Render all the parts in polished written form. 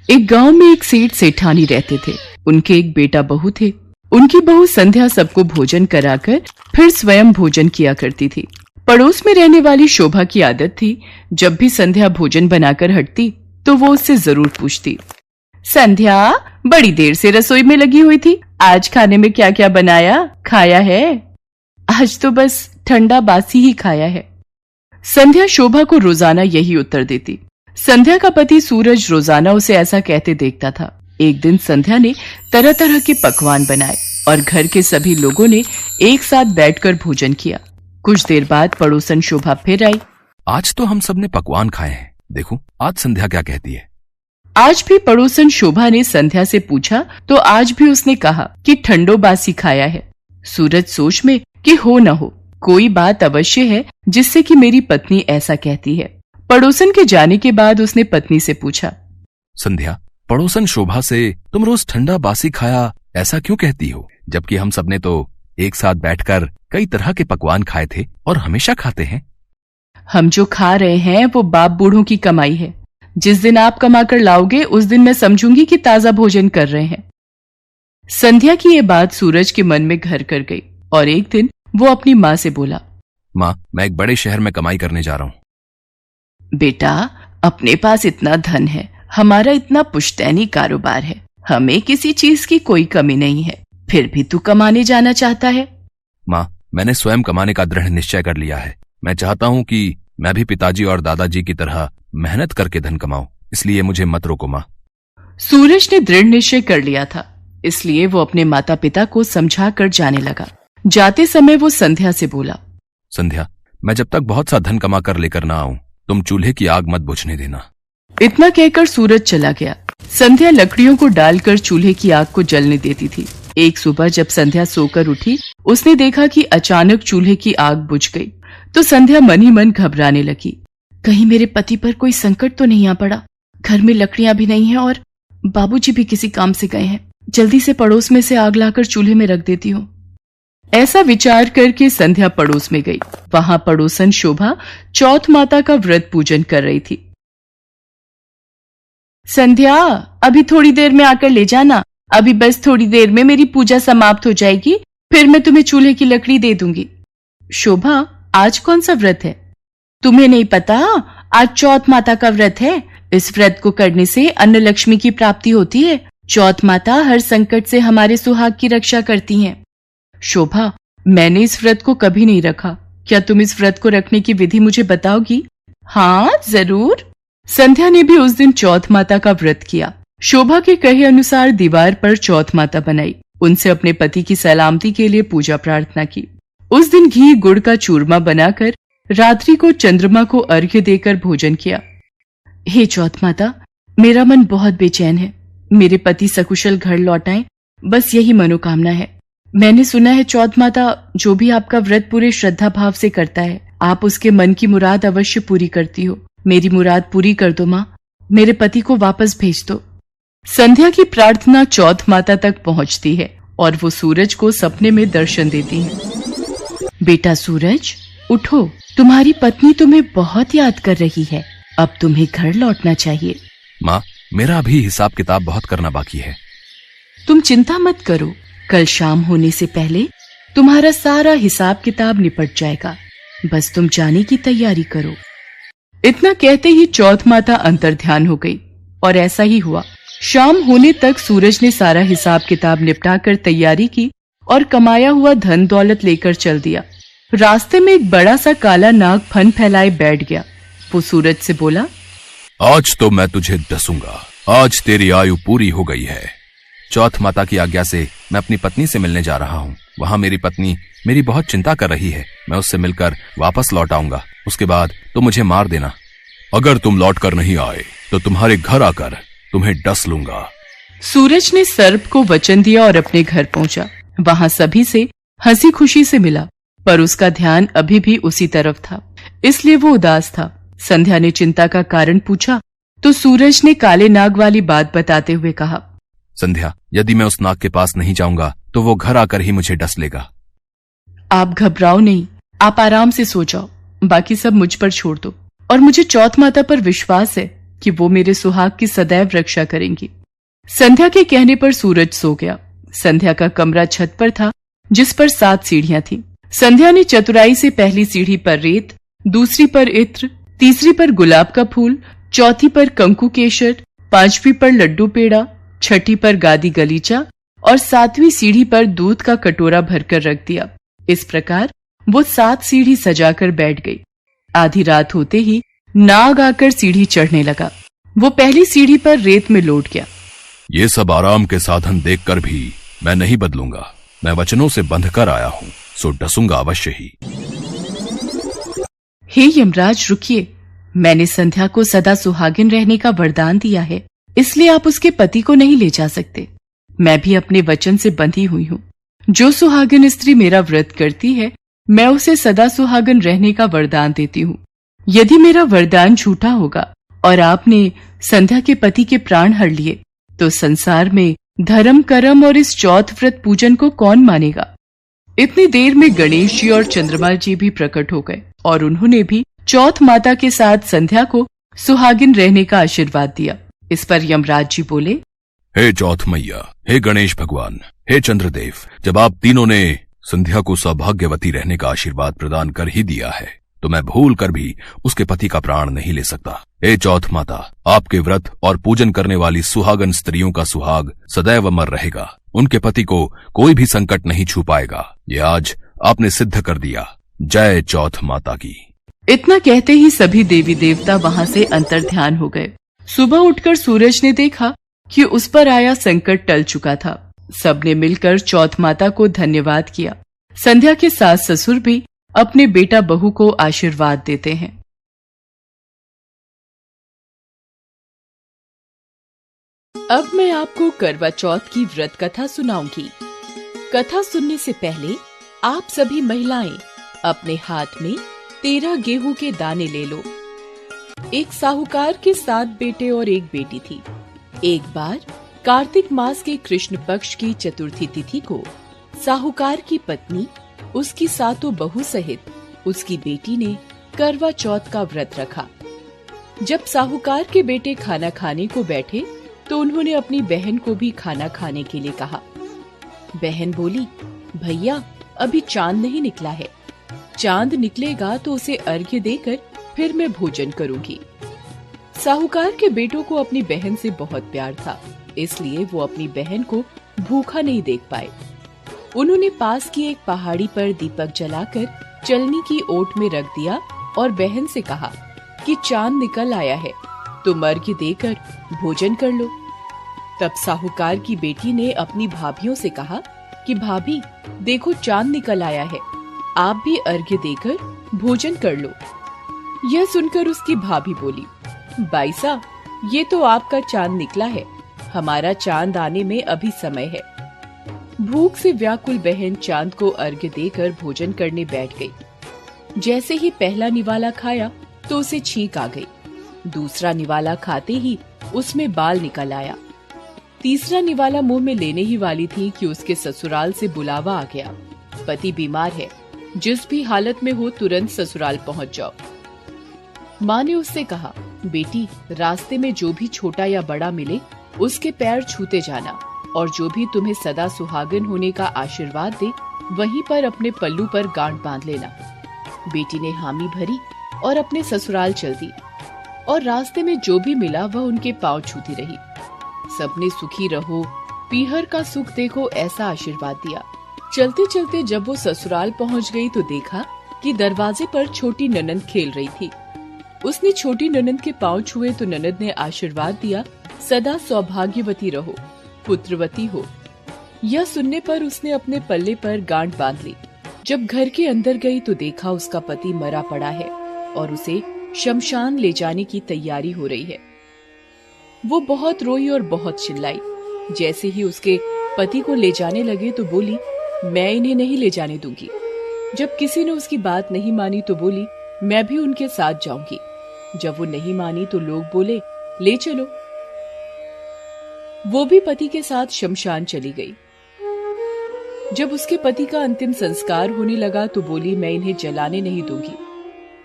एक गांव में एक सेठ सेठानी रहते थे। उनके एक बेटा बहू थे। उनकी बहू संध्या सबको भोजन कराकर फिर स्वयं भोजन किया करती थी। पड़ोस में रहने वाली शोभा की आदत थी, जब भी संध्या भोजन बनाकर हटती तो वो उससे जरूर पूछती, संध्या बड़ी देर से रसोई में लगी हुई थी, आज खाने में क्या क्या बनाया, खाया है? आज तो बस ठंडा बासी ही खाया है। संध्या शोभा को रोजाना यही उत्तर देती। संध्या का पति सूरज रोजाना उसे ऐसा कहते देखता था। एक दिन संध्या ने तरह तरह के पकवान बनाए और घर के सभी लोगों ने एक साथ बैठकर भोजन किया। कुछ देर बाद पड़ोसन शोभा फिर आई। आज तो हम सब ने पकवान खाए हैं, देखो आज संध्या क्या कहती है। आज भी पड़ोसन शोभा ने संध्या से पूछा तो आज भी उसने कहा कि ठंडो बासी खाया है। सूरज सोच में कि हो न हो कोई बात अवश्य है जिससे कि मेरी पत्नी ऐसा कहती है। पड़ोसन के जाने के बाद उसने पत्नी से पूछा, संध्या पड़ोसन शोभा से तुम रोज ठंडा बासी खाया ऐसा क्यों कहती हो, जबकि हम सबने तो एक साथ बैठकर कई तरह के पकवान खाए थे और हमेशा खाते हैं। हम जो खा रहे हैं वो बाप बूढ़ों की कमाई है। जिस दिन आप कमा कर लाओगे उस दिन मैं समझूंगी कि ताजा भोजन कर रहे हैं। संध्या की ये बात सूरज के मन में घर कर गई और एक दिन वो अपनी माँ से बोला, माँ मैं एक बड़े शहर में कमाई करने जा रहा हूँ। बेटा अपने पास इतना धन है, हमारा इतना पुश्तैनी कारोबार है, हमें किसी चीज की कोई कमी नहीं है, फिर भी तू कमाने जाना चाहता है? माँ मैंने स्वयं कमाने का दृढ़ निश्चय कर लिया है। मैं चाहता हूँ कि मैं भी पिताजी और दादाजी की तरह मेहनत करके धन कमाऊं, इसलिए मुझे मत रोको माँ। सूरज ने दृढ़ निश्चय कर लिया था, इसलिए वो अपने माता पिता को समझा कर जाने लगा। जाते समय वो संध्या से बोला, संध्या मैं जब तक बहुत सा धन कमा कर लेकर ना आऊं तुम चूल्हे की आग मत बुझने देना। इतना कहकर सूरज चला गया। संध्या लकड़ियों को डालकर चूल्हे की आग को जलने देती थी। एक सुबह जब संध्या सोकर उठी उसने देखा कि अचानक चूल्हे की आग बुझ गई तो संध्या मन ही मन घबराने लगी। कहीं मेरे पति पर कोई संकट तो नहीं आ पड़ा, घर में लकड़ियां भी नहीं है और बाबूजी भी किसी काम से गए हैं, जल्दी से पड़ोस में से आग लाकर चूल्हे में रख देती हूँ। ऐसा विचार करके संध्या पड़ोस में गई। वहां पड़ोसन शोभा चौथ माता का व्रत पूजन कर रही थी। संध्या अभी थोड़ी देर में आकर ले जाना, अभी बस थोड़ी देर में मेरी पूजा समाप्त हो जाएगी, फिर मैं तुम्हें चूल्हे की लकड़ी दे दूंगी। शोभा आज कौन सा व्रत है? तुम्हें नहीं पता? आज चौथ माता का व्रत है। इस व्रत को करने से अन्न लक्ष्मी की प्राप्ति होती है। चौथ माता हर संकट से हमारे सुहाग की रक्षा करती हैं। शोभा मैंने इस व्रत को कभी नहीं रखा, क्या तुम इस व्रत को रखने की विधि मुझे बताओगी? हाँ जरूर। संध्या ने भी उस दिन चौथ माता का व्रत किया। शोभा के कहे अनुसार दीवार पर चौथ माता बनाई, उनसे अपने पति की सलामती के लिए पूजा प्रार्थना की। उस दिन घी गुड़ का चूरमा बनाकर रात्रि को चंद्रमा को अर्घ्य देकर भोजन किया। हे चौथ माता मेरा मन बहुत बेचैन है, मेरे पति सकुशल घर लौट आएं, बस यही मनोकामना है। मैंने सुना है चौथ माता जो भी आपका व्रत पूरे श्रद्धा भाव से करता है आप उसके मन की मुराद अवश्य पूरी करती हो। मेरी मुराद पूरी कर दो माँ, मेरे पति को वापस भेज दो। संध्या की प्रार्थना चौथ माता तक पहुँचती है और वो सूरज को सपने में दर्शन देती है। बेटा सूरज उठो, तुम्हारी पत्नी तुम्हें बहुत याद कर रही है, अब तुम्हें घर लौटना चाहिए। माँ मेरा अभी हिसाब किताब बहुत करना बाकी है। तुम चिंता मत करो, कल शाम होने से पहले तुम्हारा सारा हिसाब किताब निपट जाएगा, बस तुम जाने की तैयारी करो। इतना कहते ही चौथ माता अंतर्ध्यान हो गई और ऐसा ही हुआ। शाम होने तक सूरज ने सारा हिसाब किताब निपटाकर तैयारी की और कमाया हुआ धन दौलत लेकर चल दिया। रास्ते में एक बड़ा सा काला नाग फन फैलाए बैठ गया। वो सूरज से बोला, आज तो मैं तुझे डसूंगा, आज तेरी आयु पूरी हो गई है। चौथ माता की आज्ञा से मैं अपनी पत्नी से मिलने जा रहा हूँ। वहाँ मेरी पत्नी मेरी बहुत चिंता कर रही है, मैं उससे मिलकर वापस लौट आऊंगा, उसके बाद तो मुझे मार देना। अगर तुम लौट कर नहीं आए तो तुम्हारे घर आकर तुम्हें डस लूंगा। सूरज ने सर्प को वचन दिया और अपने घर पहुंचा। वहां सभी से हंसी खुशी से मिला, पर उसका ध्यान अभी भी उसी तरफ था, इसलिए वो उदास था। संध्या ने चिंता का कारण पूछा तो सूरज ने काले नाग वाली बात बताते हुए कहा, संध्या यदि मैं उस नाग के पास नहीं जाऊंगा तो वो घर आकर ही मुझे डस लेगा। आप घबराओ नहीं, आप आराम से सो जाओ, बाकी सब मुझ पर छोड़ दो और मुझे चौथ माता पर विश्वास है, कि वो मेरे सुहाग की सदैव रक्षा करेंगी। संध्या के कहने पर सूरज सो गया। संध्या का कमरा छत पर था, जिस पर 7 सीढ़ियां थीं। संध्या ने चतुराई से पहली सीढ़ी पर रेत, दूसरी पर इत्र, तीसरी पर गुलाब का फूल, चौथी पर कंकु केशर, 5वीं पर लड्डू पेड़ा, 6ठी पर गादी गलीचा और 7वीं सीढ़ी पर दूध का कटोरा भरकर रख दिया। इस प्रकार वो 7 सीढ़ी सजाकर बैठ गई। आधी रात होते ही नाग आकर सीढ़ी चढ़ने लगा। वो पहली सीढ़ी पर रेत में लौट गया। ये सब आराम के साधन देखकर भी मैं नहीं बदलूंगा। मैं वचनों से बंधकर आया हूँ, सो डसूंगा अवश्य ही। हे यमराज, रुकिए। मैंने संध्या को सदा सुहागिन रहने का वरदान दिया है, इसलिए आप उसके पति को नहीं ले जा सकते। मैं भी अपने वचन से बंधी हुई हूँ। जो सुहागिन स्त्री मेरा व्रत करती है, मैं उसे सदा सुहागिन रहने का वरदान देती हूँ। यदि मेरा वरदान झूठा होगा और आपने संध्या के पति के प्राण हर लिए, तो संसार में धर्म कर्म और इस चौथ व्रत पूजन को कौन मानेगा। इतनी देर में गणेश जी और चंद्रमा जी भी प्रकट हो गए और उन्होंने भी चौथ माता के साथ संध्या को सुहागिन रहने का आशीर्वाद दिया। इस पर यमराज जी बोले, हे चौथ मैया, हे गणेश भगवान, हे चंद्रदेव, जब आप तीनों ने संध्या को सौभाग्यवती रहने का आशीर्वाद प्रदान कर ही दिया है, तो मैं भूल कर भी उसके पति का प्राण नहीं ले सकता। हे चौथ माता, आपके व्रत और पूजन करने वाली सुहागन स्त्रियों का सुहाग सदैव अमर रहेगा। उनके पति को कोई भी संकट नहीं छू पाएगा। ये आज आपने सिद्ध कर दिया। जय चौथ माता की। इतना कहते ही सभी देवी देवता वहां से अंतर्ध्यान हो गए। सुबह उठकर सूरज ने देखा कि उस पर आया संकट टल चुका था। सबने मिलकर चौथ माता को धन्यवाद किया। संध्या के सास ससुर भी अपने बेटा बहू को आशीर्वाद देते हैं। अब मैं आपको करवा चौथ की व्रत कथा सुनाऊंगी। कथा सुनने से पहले आप सभी महिलाएं अपने हाथ में 13 गेहूं के दाने ले लो। एक साहूकार के 7 बेटे और एक बेटी थी। एक बार कार्तिक मास के कृष्ण पक्ष की चतुर्थी तिथि को साहूकार की पत्नी, उसकी 7 बहू सहित उसकी बेटी ने करवा चौथ का व्रत रखा। जब साहूकार के बेटे खाना खाने को बैठे तो उन्होंने अपनी बहन को भी खाना खाने के लिए कहा। बहन बोली, भैया अभी चांद नहीं निकला है, चांद निकलेगा तो उसे अर्घ्य देकर फिर मैं भोजन करूंगी। साहूकार के बेटों को अपनी बहन से बहुत प्यार था, इसलिए वो अपनी बहन को भूखा नहीं देख पाए। उन्होंने पास की एक पहाड़ी पर दीपक जलाकर चलनी की ओट में रख दिया और बहन से कहा कि चांद निकल आया है, तुम अर्घ्य देकर भोजन कर लो। तब साहूकार की बेटी ने अपनी भाभियों से कहा कि भाभी देखो चांद निकल आया है, आप भी अर्घ्य देकर भोजन कर लो। यह सुनकर उसकी भाभी बोली, बाईसा ये तो आपका चांद निकला है, हमारा चांद आने में अभी समय है। भूख से व्याकुल बहन चांद को अर्घ्य देकर भोजन करने बैठ गई। जैसे ही पहला निवाला खाया तो उसे छींक आ गई। दूसरा निवाला खाते ही उसमें बाल निकल आया। तीसरा निवाला मुंह में लेने ही वाली थी कि उसके ससुराल से बुलावा आ गया, पति बीमार है, जिस भी हालत में हो तुरंत ससुराल पहुंच जाओ। माँ ने उससे कहा, बेटी रास्ते में जो भी छोटा या बड़ा मिले उसके पैर छूते जाना, और जो भी तुम्हें सदा सुहागिन होने का आशीर्वाद दे वहीं पर अपने पल्लू पर गांठ बांध लेना। बेटी ने हामी भरी और अपने ससुराल चल दी, और रास्ते में जो भी मिला वह उनके पांव छूती रही। सबने सुखी रहो, पीहर का सुख देखो, ऐसा आशीर्वाद दिया। चलते चलते जब वो ससुराल पहुंच गई तो देखा कि दरवाजे पर छोटी ननंद खेल रही थी। उसने छोटी ननंद के पांव छुए तो ननंद ने आशीर्वाद दिया, सदा सौभाग्यवती रहो, पुत्रवती हो। यह सुनने पर उसने अपने पल्ले पर गांठ बांध ली। जब घर के अंदर गई तो देखा उसका पति मरा पड़ा है और उसे शमशान ले जाने की तैयारी हो रही है। वो बहुत रोई और बहुत चिल्लाई। जैसे ही उसके पति को ले जाने लगे तो बोली, मैं इन्हें नहीं ले जाने दूंगी। जब किसी ने उसकी बात नहीं मानी तो बोली, मैं भी उनके साथ जाऊंगी। जब वो नहीं मानी तो लोग बोले, ले चलो। वो भी पति के साथ शमशान चली गई। जब उसके पति का अंतिम संस्कार होने लगा तो बोली, मैं इन्हें जलाने नहीं दूंगी।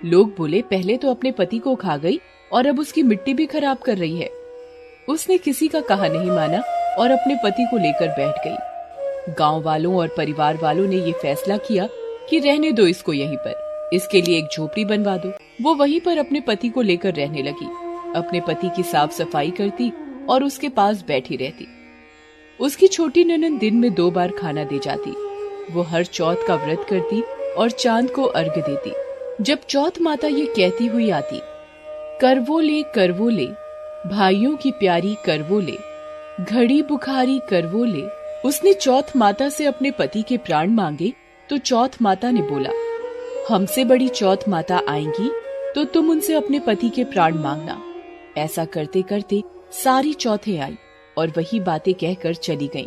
लोग बोले, पहले तो अपने पति को खा गई और अब उसकी मिट्टी भी खराब कर रही है। उसने किसी का कहा नहीं माना और अपने पति को लेकर बैठ गई। गांव वालों और परिवार वालों ने ये फैसला किया कि रहने दो इसको यहीं पर, इसके लिए एक झोपड़ी बनवा दो। वो वहीं पर अपने पति को लेकर रहने लगी, अपने पति की साफ सफाई करती और उसके पास बैठी रहती। उसकी छोटी ननद दिन में 2 बार खाना दे जाती। वो हर चौथ का व्रत करती और चांद को अर्घ देती। जब चौथ माता ये कहती हुई आती, करवो ले भाइयों की प्यारी करवो ले, घड़ी बुखारी करवो ले। उसने चौथ माता से अपने पति के प्राण मांगे तो चौथ माता ने बोला, हमसे बड़ी चौथ माता आएंगी तो तुम उनसे अपने पति के प्राण मांगना। ऐसा करते करते सारी चौथें आई और वही बातें कहकर चली गईं।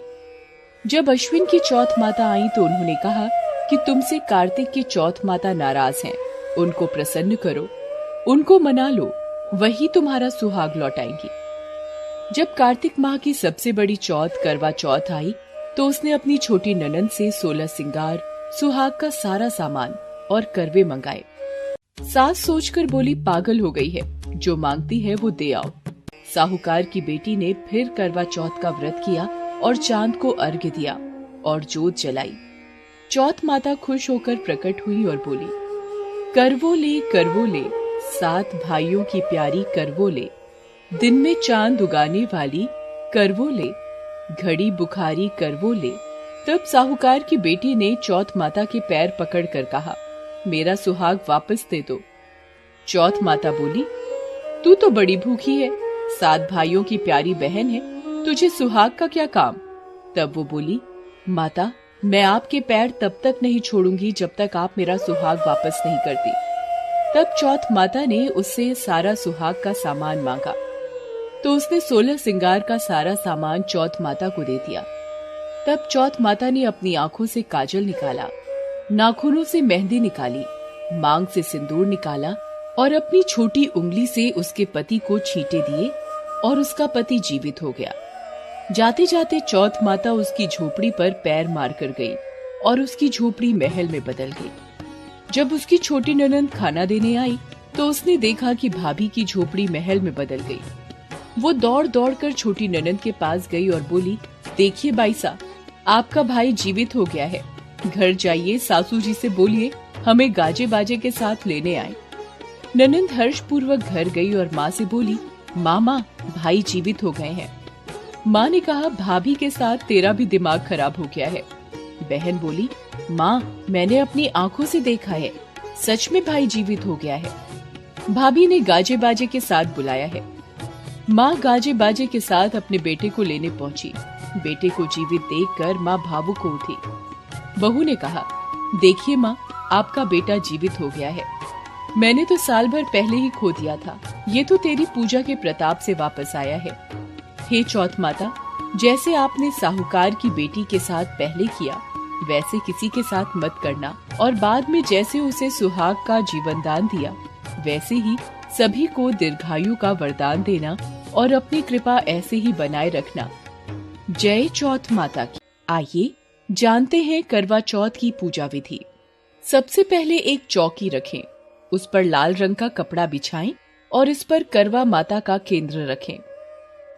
जब अश्विन की चौथ माता आई तो उन्होंने कहा कि तुमसे कार्तिक की चौथ माता नाराज हैं, उनको प्रसन्न करो, उनको मना लो, वही तुम्हारा सुहाग लौटाएंगी। जब कार्तिक माह की सबसे बड़ी चौथ करवा चौथ आई तो उसने अपनी छोटी ननद से 16 सिंगार, सुहाग का सारा सामान और करवे मंगाए। सास सोचकर बोली, पागल हो गई है, जो मांगती है वो दे आओ। साहूकार की बेटी ने फिर करवा चौथ का व्रत किया और चांद को अर्घ्य दिया और जोत जलाई। चौथ माता खुश होकर प्रकट हुई और बोली, करवो ले 7 भाइयों की प्यारी करवो ले, दिन में चांद उगाने वाली करवो ले, घड़ी बुखारी करवो ले। तब साहूकार की बेटी ने चौथ माता के पैर पकड़कर कहा, मेरा सुहाग वापस दे दो। चौथ माता बोली, तू तो बड़ी भूखी है, 7 भाइयों की प्यारी बहन है, तुझे सुहाग का क्या काम। तब वो बोली, माता मैं आपके पैर तब तक नहीं छोड़ूंगी जब तक आप मेरा सुहाग वापस नहीं करती। तब चौथ माता ने उससे सारा सुहाग का सामान मांगा तो उसने 16 सिंगार का सारा सामान चौथ माता को दे दिया। तब चौथ माता ने अपनी आंखों से काजल निकाला, नाखूनों से मेहंदी निकाली, मांग से सिंदूर निकाला और अपनी छोटी उंगली से उसके पति को छींटे दिए और उसका पति जीवित हो गया। जाते जाते चौथ माता उसकी झोपड़ी पर पैर मार कर गई और उसकी झोपड़ी महल में बदल गई। जब उसकी छोटी ननद खाना देने आई तो उसने देखा कि भाभी की झोपड़ी महल में बदल गई। वो दौड़ दौड़ कर छोटी ननद के पास गई और बोली, देखिए बाई साहब, आपका भाई जीवित हो गया है, घर जाइए, सासू जी से बोलिए हमें गाजे बाजे के साथ लेने आए। ननद हर्ष पूर्वक घर गई और माँ से बोली, माँ भाई जीवित हो गए हैं। माँ ने कहा, भाभी के साथ तेरा भी दिमाग खराब हो गया है। बहन बोली, माँ मैंने अपनी आंखों से देखा है, सच में भाई जीवित हो गया है। भाभी ने गाजे बाजे के साथ बुलाया है। माँ गाजे बाजे के साथ अपने बेटे को लेने पहुंची। बेटे को जीवित देखकर माँ भावुक हो उठी। बहू ने कहा, देखिए माँ, आपका बेटा जीवित हो गया है, मैंने तो साल भर पहले ही खो दिया था, ये तो तेरी पूजा के प्रताप से वापस आया है। हे चौथ माता, जैसे आपने साहूकार की बेटी के साथ पहले किया वैसे किसी के साथ मत करना, और बाद में जैसे उसे सुहाग का जीवन दान दिया वैसे ही सभी को दीर्घायु का वरदान देना और अपनी कृपा ऐसे ही बनाए रखना। जय चौथ माता की। आइए जानते हैं करवा चौथ की पूजा विधि। सबसे पहले एक चौकी रखें, उस पर लाल रंग का कपड़ा बिछाएं और इस पर करवा माता का केंद्र रखें।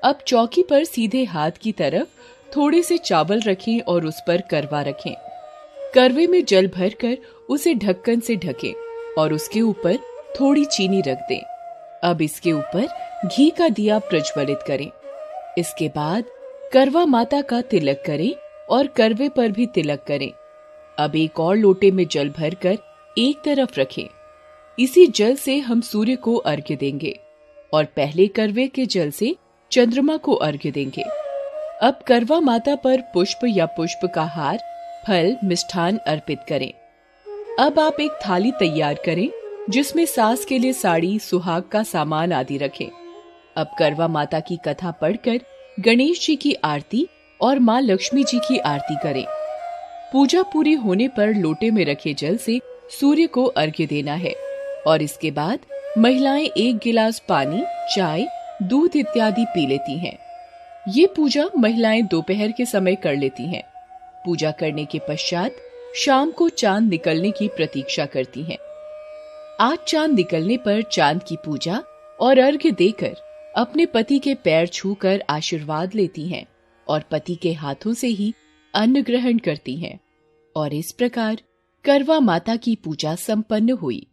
अब चौकी पर सीधे हाथ की तरफ थोड़े से चावल रखें और उस पर करवा रखें। करवे में जल भरकर उसे ढक्कन से ढकें और उसके ऊपर थोड़ी चीनी रख दें। अब इसके ऊपर घी का दिया प्रज्वलित करें। इसके बाद करवा माता का तिलक करें और करवे पर भी तिलक करें। अब एक और लोटे में जल भरकर एक तरफ रखें। इसी जल से हम सूर्य को अर्घ्य देंगे और पहले करवे के जल से चंद्रमा को अर्घ्य देंगे। अब करवा माता पर पुष्प या पुष्प का हार, फल, मिष्ठान अर्पित करें। अब आप एक थाली तैयार करें जिसमें सास के लिए साड़ी, सुहाग का सामान आदि रखें। अब करवा माता की कथा पढ़कर गणेश जी की आरती और माँ लक्ष्मी जी की आरती करें। पूजा पूरी होने पर लोटे में रखे जल से सूर्य को अर्घ्य देना है और इसके बाद महिलाएं 1 गिलास पानी, चाय, दूध इत्यादि पी लेती हैं। ये पूजा महिलाएं दोपहर के समय कर लेती हैं। पूजा करने के पश्चात शाम को चांद निकलने की प्रतीक्षा करती हैं। आज चांद निकलने पर चांद की पूजा और अर्घ्य देकर अपने पति के पैर छूकर आशीर्वाद लेती हैं और पति के हाथों से ही अन्न ग्रहण करती हैं। और इस प्रकार करवा माता की पूजा संपन्न हुई।